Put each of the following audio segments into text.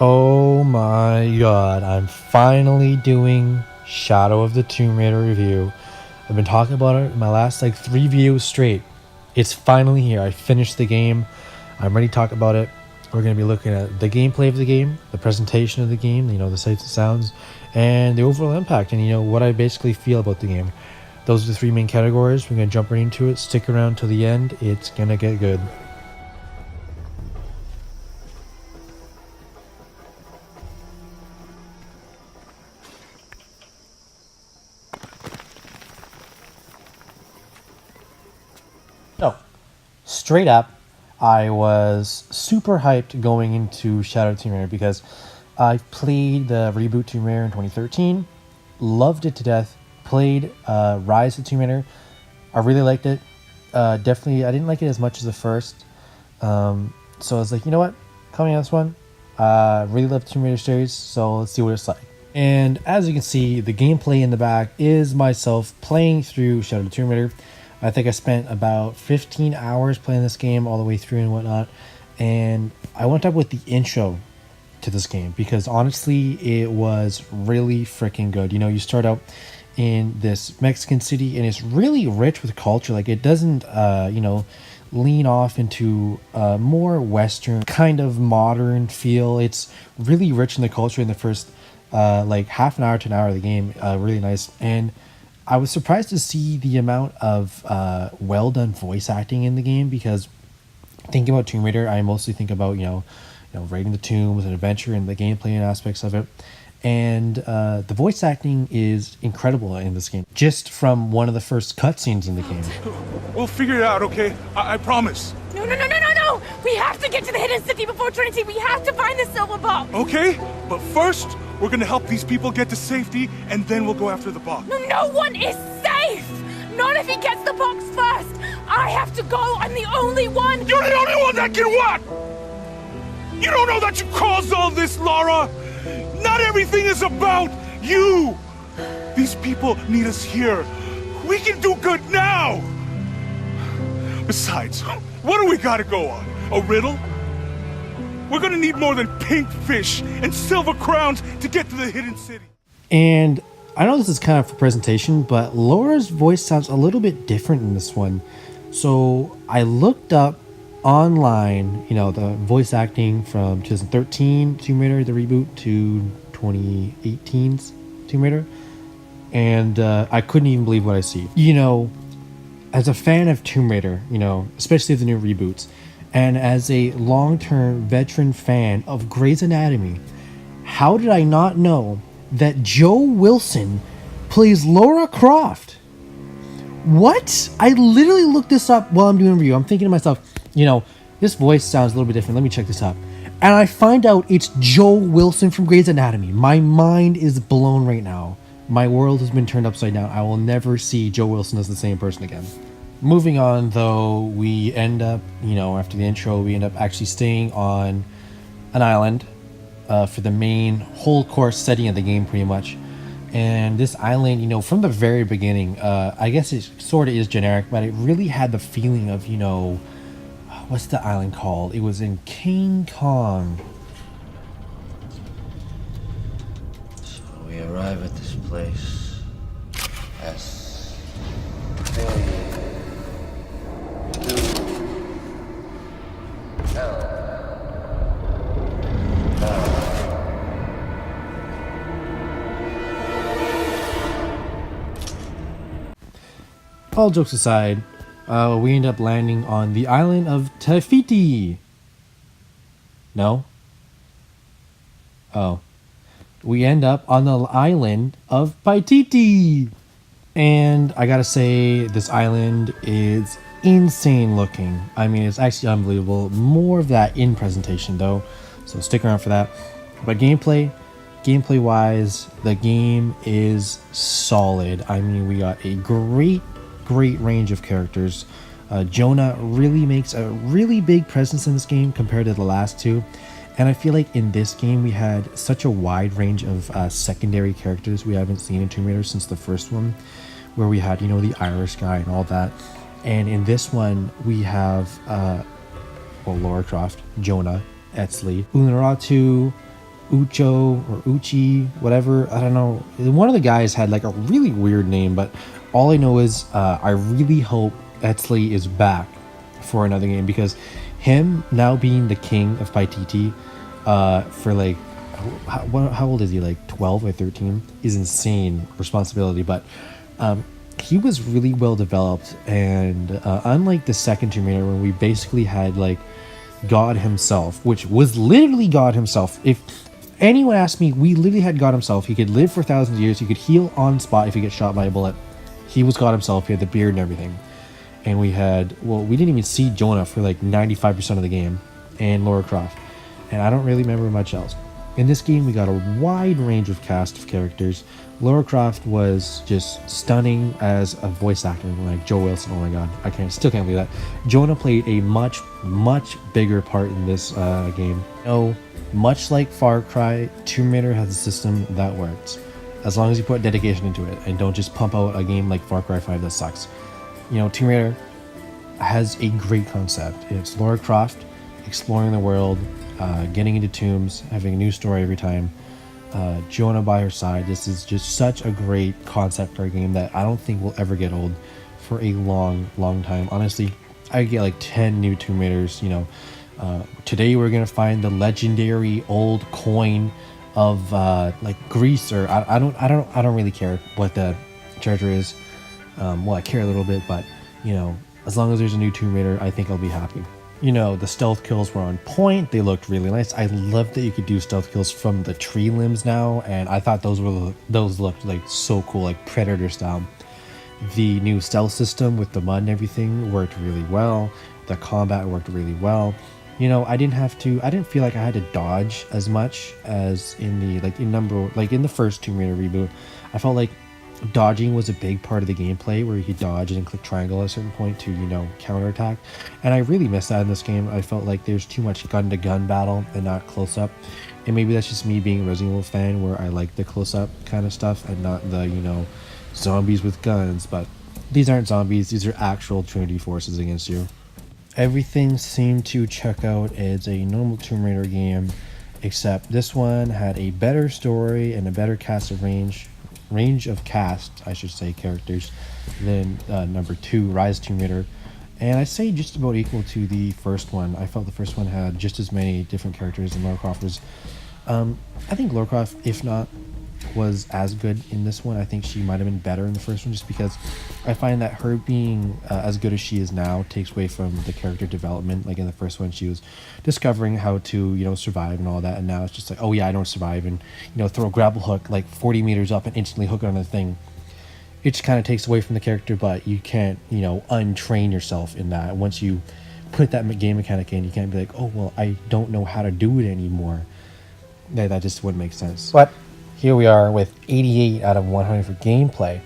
Oh my god, I'm finally doing Shadow of the Tomb Raider review. I've been talking about it in my last like 3 videos straight. It's finally here. I finished the game. I'm ready to talk about it. We're going to be looking at the gameplay of the game, the presentation of the game, the sights and sounds, and the overall impact, and what I basically feel about the game. Those are the three main categories. We're going to jump right into it. Stick around till the end. It's going to get good. So, straight up, I was super hyped going into Shadow of Tomb Raider because I played the reboot Tomb Raider in 2013, loved it to death, played Rise of Tomb Raider. I really liked it. Definitely, I didn't like it as much as the first. So I was like, you know what? Coming on this one. Really love Tomb Raider series, so let's see what it's like. And as you can see, the gameplay in the back is myself playing through Shadow of Tomb Raider. I think I spent about 15 hours playing this game all the way through and whatnot. And I went up with the intro to this game because honestly, it was really freaking good. You start out in this Mexican city and it's really rich with culture. Like it doesn't, lean off into a more Western kind of modern feel. It's really rich in the culture in the first like half an hour to an hour of the game. Really nice. And I was surprised to see the amount of well done voice acting in the game because thinking about Tomb Raider, I mostly think about raiding the tombs and adventure and the gameplay and aspects of it. And the voice acting is incredible in this game, just from one of the first cutscenes in the game. We'll figure it out, okay? I promise. No! We have to get to the hidden city before Trinity. We have to find the silver box. Okay, but first, we're gonna help these people get to safety, and then we'll go after the box. No one is safe! Not if he gets the box first! I have to go! I'm the only one! You're the only one that can what? You don't know that you caused all this, Lara! Not everything is about you! These people need us here. We can do good now! Besides, what do we gotta go on? A riddle? We're gonna need more than pink fish and silver crowns to get to the hidden city. And I know this is kind of for presentation, but Laura's voice sounds a little bit different in this one. So I looked up online, the voice acting from 2013 Tomb Raider, the reboot, to 2018's Tomb Raider. And I couldn't even believe what I see. As a fan of Tomb Raider, especially the new reboots, and as a long-term veteran fan of Grey's Anatomy, how did I not know that Joe Wilson plays Lara Croft? What? I literally looked this up while I'm doing a review. I'm thinking to myself, this voice sounds a little bit different. Let me check this up. And I find out it's Joe Wilson from Grey's Anatomy. My mind is blown right now. My world has been turned upside down. I will never see Joe Wilson as the same person again. Moving on, though, we end up, after the intro, we end up actually staying on an island for the main whole course setting of the game, pretty much. And this island, from the very beginning, I guess it sort of is generic, but it really had the feeling of, what's the island called? It was in King Kong. So we arrive at this place. S. All jokes aside, we end up landing on the island of Paititi. No? Oh. We end up on the island of Paititi. And I gotta say, this island is insane looking. I mean, it's actually unbelievable. More of that in presentation though, so stick around for that. But gameplay wise, the game is solid. I mean, we got a great range of characters. Jonah really makes a really big presence in this game compared to the last two, and I feel like in this game we had such a wide range of secondary characters we haven't seen in Tomb Raider since the first one, where we had the Irish guy and all that. And in this one we have Lara Croft, Jonah, Etzli, Unaratu, Ucho or Uchi, whatever. I don't know. One of the guys had like a really weird name, but all I know is I really hope Etzli is back for another game, because him now being the king of Paititi for like, how old is he, like 12 or 13, is insane responsibility. But he was really well developed, and unlike the second Tomb Raider, when we basically had like God himself, which was literally God himself. If anyone asked me, we literally had God himself. He could live for thousands of years. He could heal on spot if he gets shot by a bullet. He was God himself. He had the beard and everything. And we had, well, we didn't even see Jonah for like 95% of the game, and Lara Croft. And I don't really remember much else. In this game, we got a wide range of cast of characters. Lara Croft was just stunning as a voice actor, like Joe Wilson. Oh my god, still can't believe that. Jonah played a much bigger part in this game. Much like Far Cry, Tomb Raider has a system that works, as long as you put dedication into it and don't just pump out a game like Far Cry 5 that sucks. Tomb Raider has a great concept. It's Lara Croft exploring the world, getting into tombs, having a new story every time. Jonah by her side. This is just such a great concept for a game that I don't think will ever get old for a long time. Honestly, I get like 10 new Tomb Raiders. Today we're gonna find the legendary old coin of like Greece, or I don't really care what the treasure is. Well, I care a little bit, but as long as there's a new Tomb Raider, I think I'll be happy. The stealth kills were on point. They looked really nice. I love that you could do stealth kills from the tree limbs now, and I thought those looked like so cool, like Predator style. The new stealth system with the mud and everything worked really well. The combat worked really well. I didn't feel like I had to dodge as much as in the first Tomb Raider reboot. I felt like dodging was a big part of the gameplay, where you could dodge and click triangle at a certain point to counterattack, and I really missed that in this game. I felt like there's too much gun-to-gun battle and not close-up, and maybe that's just me being a Resident Evil fan, where I like the close-up kind of stuff and not the zombies with guns. But these aren't zombies, these are actual Trinity forces against you. Everything seemed to check out as a normal Tomb Raider game, except this one had a better story and a better range of cast, I should say, characters than number 2, Rise Tomb Raider, and I'd say just about equal to the first one. I felt the first one had just as many different characters, and Lara Croft was, I think Lara Croft, if not was as good in this one, I think she might have been better in the first one, just because I find that her being as good as she is now takes away from the character development. Like in the first one, she was discovering how to survive and all that, and now it's just like, oh yeah, I don't survive, and throw a grapple hook like 40 meters up and instantly hook it on the thing. It just kind of takes away from the character, but you can't untrain yourself in that. Once you put that game mechanic in, you can't be like, oh well, I don't know how to do it anymore. That just wouldn't make sense. But here we are with 88 out of 100 for gameplay.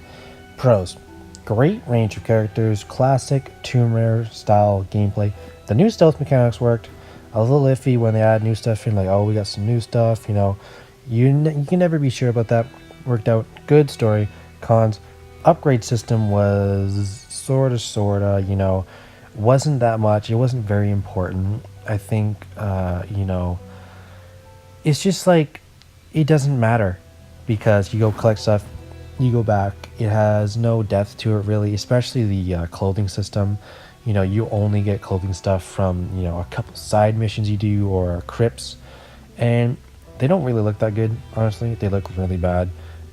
Pros: great range of characters, classic Tomb Raider style gameplay. The new stealth mechanics worked. A little iffy when they add new stuff in, like, oh, we got some new stuff, you can never be sure about that. Worked out. Good story. Cons: upgrade system was sorta, wasn't that much. It wasn't very important. I think, it's just like, it doesn't matter, because you go collect stuff, you go back. It has no depth to it, really, especially the clothing system. You only get clothing stuff from, a couple side missions you do, or crypts, and they don't really look that good, honestly. They look really bad,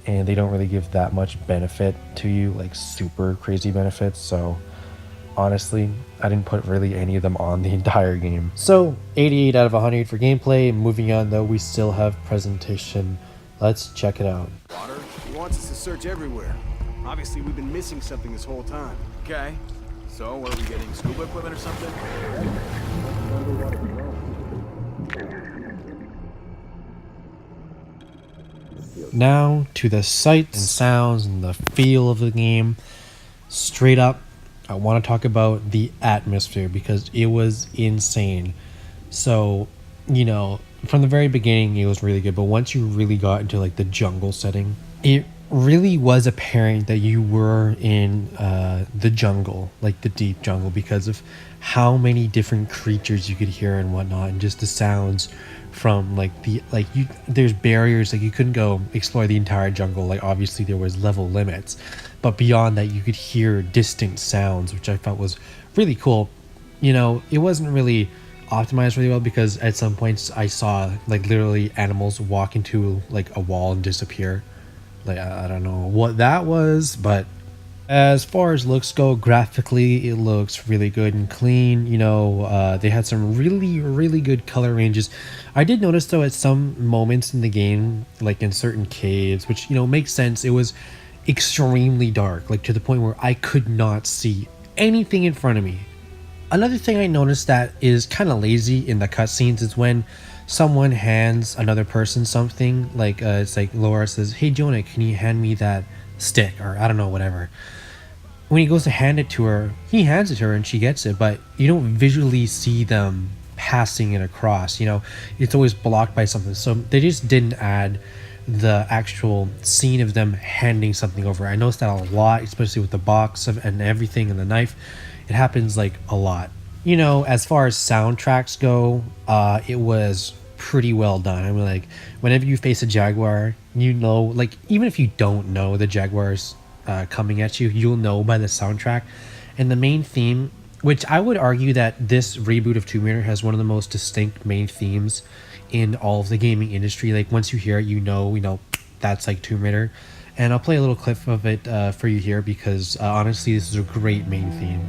and they don't really give that much benefit to you, like super crazy benefits. So honestly, I didn't put really any of them on the entire game. So 88 out of 100 for gameplay. Moving on though, we still have presentation. Let's check it out. Water? He wants us to search everywhere. Obviously, we've been missing something this whole time. Okay. So, what are we getting? Scuba equipment or something? Now to the sights and sounds and the feel of the game. Straight up, I want to talk about the atmosphere, because it was insane. So, from the very beginning, it was really good, but once you really got into like the jungle setting, it really was apparent that you were in the jungle, like the deep jungle, because of how many different creatures you could hear and whatnot, and just the sounds from there's barriers, like you couldn't go explore the entire jungle. Like obviously there was level limits, but beyond that you could hear distant sounds, which I thought was really cool. It wasn't really optimized really well because at some points I saw like literally animals walk into like a wall and disappear. Like I don't know what that was, but as far as looks go, graphically it looks really good and clean. They had some really good color ranges. I did notice though at some moments in the game, like in certain caves, which makes sense, it was extremely dark, like to the point where I could not see anything in front of me. Another thing I noticed that is kind of lazy in the cutscenes is when someone hands another person something, like it's like Laura says, "Hey Jonah, can you hand me that stick?" or I don't know, whatever. When he goes to hand it to her, he hands it to her and she gets it, but you don't visually see them passing it across. It's always blocked by something. So they just didn't add the actual scene of them handing something over. I noticed that a lot, especially with the box and everything and the knife. It happens like a lot. As far as soundtracks go, it was pretty well done. I mean, like whenever you face a jaguar, like even if you don't know the jaguars coming at you, you'll know by the soundtrack. And the main theme, which I would argue that this reboot of Tomb Raider has one of the most distinct main themes in all of the gaming industry. Like once you hear it, that's like Tomb Raider. And I'll play a little clip of it for you here because honestly, this is a great main theme.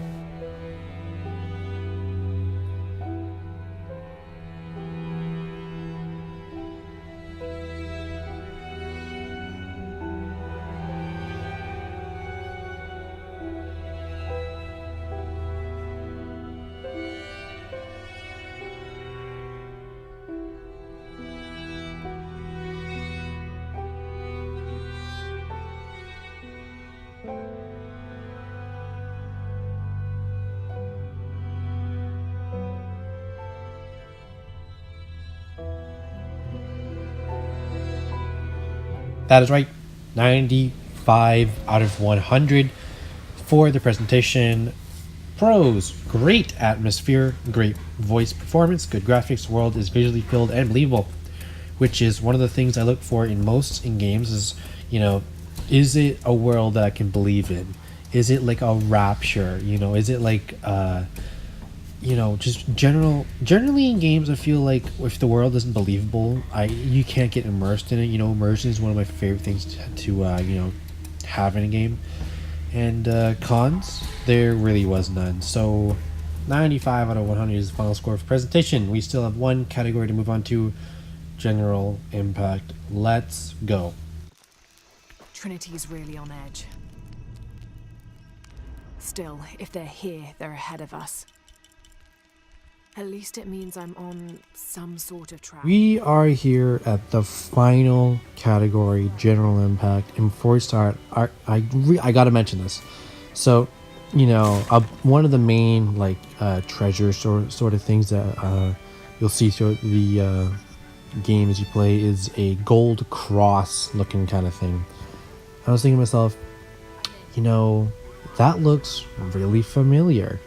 That is right, 95 out of 100 for the presentation. Pros: great atmosphere, great voice performance, good graphics, world is visually filled and believable, which is one of the things I look for in games is, is it a world that I can believe in? Is it like a rapture? Is it like just generally in games, I feel like if the world isn't believable, you can't get immersed in it. Immersion is one of my favorite things to have in a game. And cons, there really was none. So 95 out of 100 is the final score for presentation. We still have one category to move on to: general impact. Let's go. Trinity's really on edge. Still, if they're here, they're ahead of us. At least it means I'm on some sort of track. We are here at the final category, general impact. And before we start, I gotta mention this. So, one of the main treasure sort of things that you'll see throughout the game as you play is a gold cross looking kind of thing. I was thinking to myself, that looks really familiar.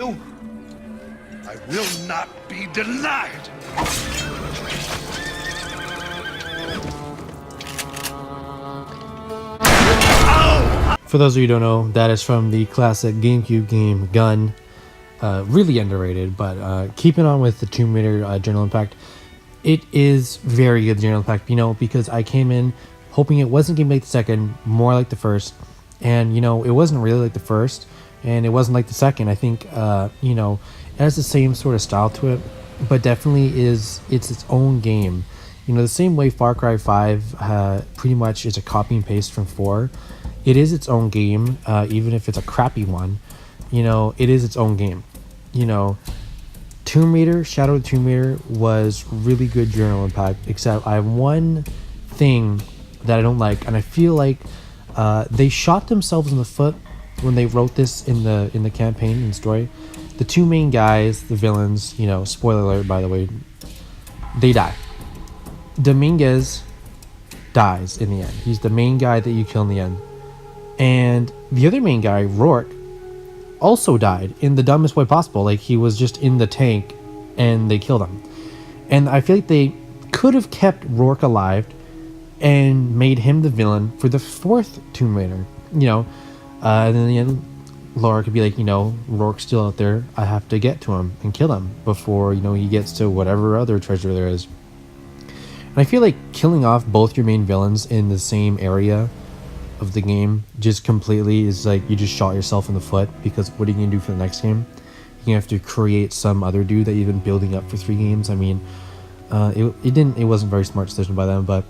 I will not be denied! For those of you who don't know, that is from the classic GameCube game Gun. Really underrated, but keeping on with the Tomb Raider general impact, it is very good general impact, because I came in hoping it wasn't going to be like the second, more like the first. And, it wasn't really like the first, and it wasn't like the second. I think, it has the same sort of style to it, but definitely it's its own game. The same way Far Cry 5 pretty much is a copy and paste from 4. It is its own game, even if it's a crappy one. It is its own game. Tomb Raider, Shadow of the Tomb Raider was really good general impact, except I have one thing that I don't like, and I feel like they shot themselves in the foot when they wrote this in the campaign and story. The two main guys, the villains, spoiler alert by the way, they die. Dominguez dies in the end. He's the main guy that you kill in the end. And the other main guy, Rourke, also died in the dumbest way possible. Like, he was just in the tank and they killed him. And I feel like they could could have kept Rourke alive and made him the villain for the 4th Tomb Raider. And then in the end, Laura could be like, Rourke's still out there. I have to get to him and kill him before, he gets to whatever other treasure there is. And I feel like killing off both your main villains in the same area of the game just completely is like you just shot yourself in the foot, because what are you going to do for the next game? You have to create some other dude that you've been building up for 3 games. I mean, it wasn't a very smart decision by them, but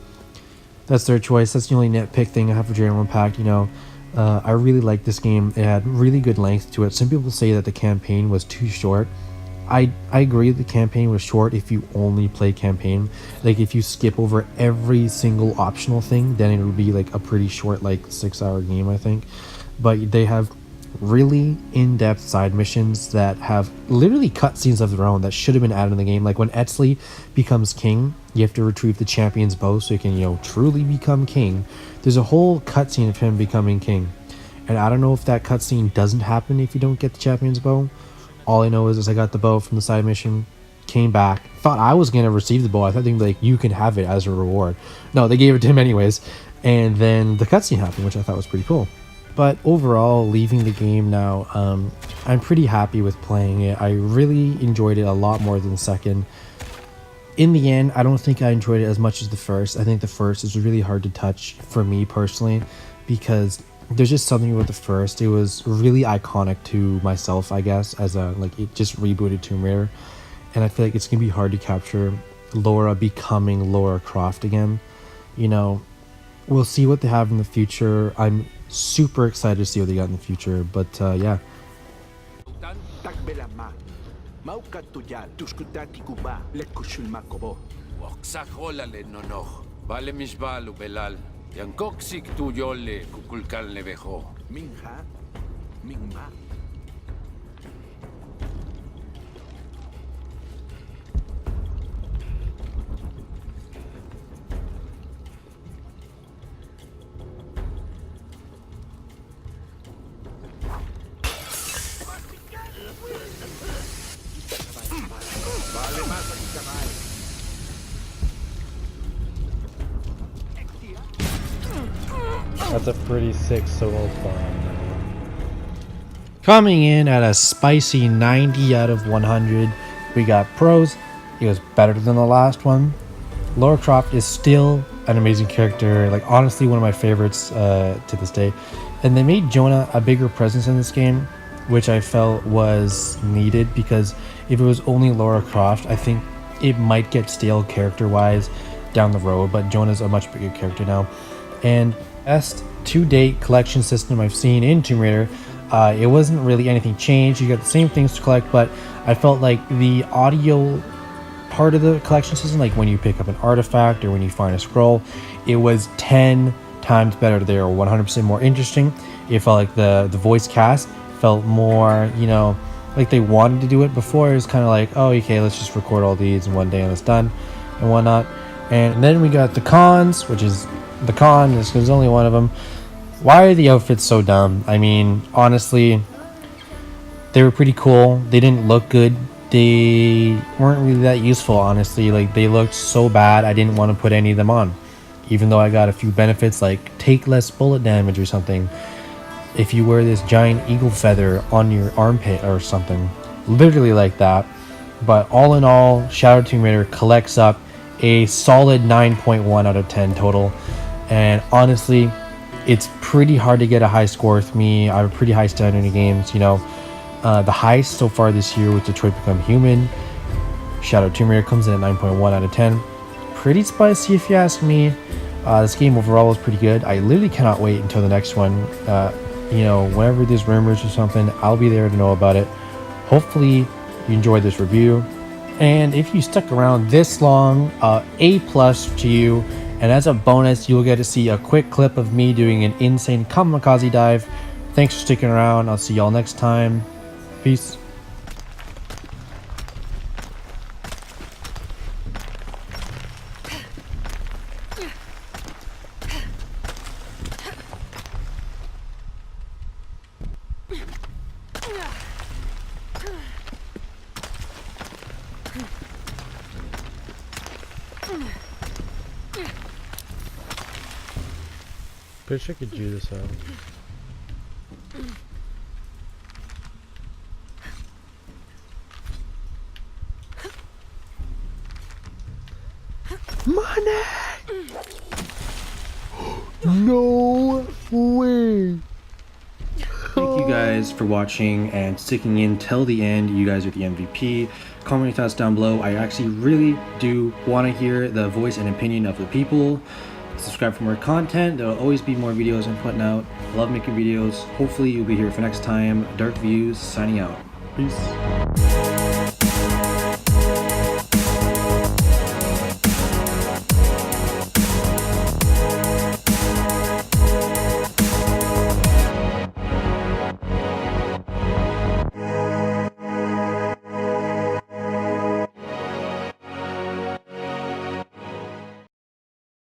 that's their choice. That's the only nitpick thing I have for General Impact. I really like this game. It had really good length to it. Some people say that the campaign was too short. I agree the campaign was short if you only play campaign. Like, if you skip over every single optional thing, then it would be like a pretty short, like 6-hour game, I think. But they have really in-depth side missions that have literally cutscenes of their own that should have been added in the game. Like when Etzli becomes king, you have to retrieve the champion's bow so you can, truly become king. There's a whole cutscene of him becoming king. And I don't know if that cutscene doesn't happen if you don't get the champion's bow. All I know is I got the bow from the side mission, came back, thought I was going to receive the bow. I thought they'd be like, you can have it as a reward. No, they gave it to him anyways. And then the cutscene happened, which I thought was pretty cool. But overall, leaving the game now, I'm pretty happy with playing it. I really enjoyed it a lot more than the second. In the end, I don't think I enjoyed it as much as the first. I think the first is really hard to touch for me personally, because there's just something about the first. It was really iconic to myself, I guess, as it just rebooted Tomb Raider. And I feel like it's going to be hard to capture Laura becoming Lara Croft again. We'll see what they have in the future. I'm super excited to see what they got in the future, but yeah. That's a pretty sick solo bomb. Coming in at a spicy 90 out of 100, we got pros. It was better than the last one. Lara Croft is still an amazing character, like honestly one of my favorites to this day. And they made Jonah a bigger presence in this game, which I felt was needed, because if it was only Lara Croft, I think it might get stale character-wise down the road, but Jonah's a much bigger character now. And best to-date collection system I've seen in Tomb Raider. It wasn't really anything changed. You got the same things to collect, but I felt like the audio part of the collection system, like when you pick up an artifact or when you find a scroll, it was 10 times better. They were 100% more interesting. It felt like the voice cast felt more, like they wanted to do it. Before it was kind of like, oh, okay, let's just record all these in one day and it's done and whatnot. And then we got the cons, which is the con is there's only one of them. Why are the outfits so dumb? I mean, honestly, they were pretty cool. They didn't look good. They weren't really that useful, honestly. Like, they looked so bad, I didn't want to put any of them on. Even though I got a few benefits, like take less bullet damage or something. If you wear this giant eagle feather on your armpit or something. Literally like that. But all in all, Shadow Tomb Raider collects up a solid 9.1 out of 10 total. And honestly, it's pretty hard to get a high score with me. I have a pretty high standard in games, The highest so far this year was Detroit Become Human. Shadow Tomb Raider comes in at 9.1 out of 10. Pretty spicy if you ask me. This game overall was pretty good. I literally cannot wait until the next one. Whenever there's rumors or something, I'll be there to know about it. Hopefully you enjoyed this review. And if you stuck around this long, A+ to you. And as a bonus, you'll get to see a quick clip of me doing an insane kamikaze dive. Thanks for sticking around. I'll see y'all next time. Peace. Ugh. Wish I could do this out. Money! No way! Thank you guys for watching and sticking in till the end. You guys are the MVP. Comment your thoughts down below. I actually really do want to hear the voice and opinion of the people. Subscribe for more content. There will always be more videos I'm putting out. I love making videos. Hopefully you'll be here for next time. Dark Views signing out. Peace.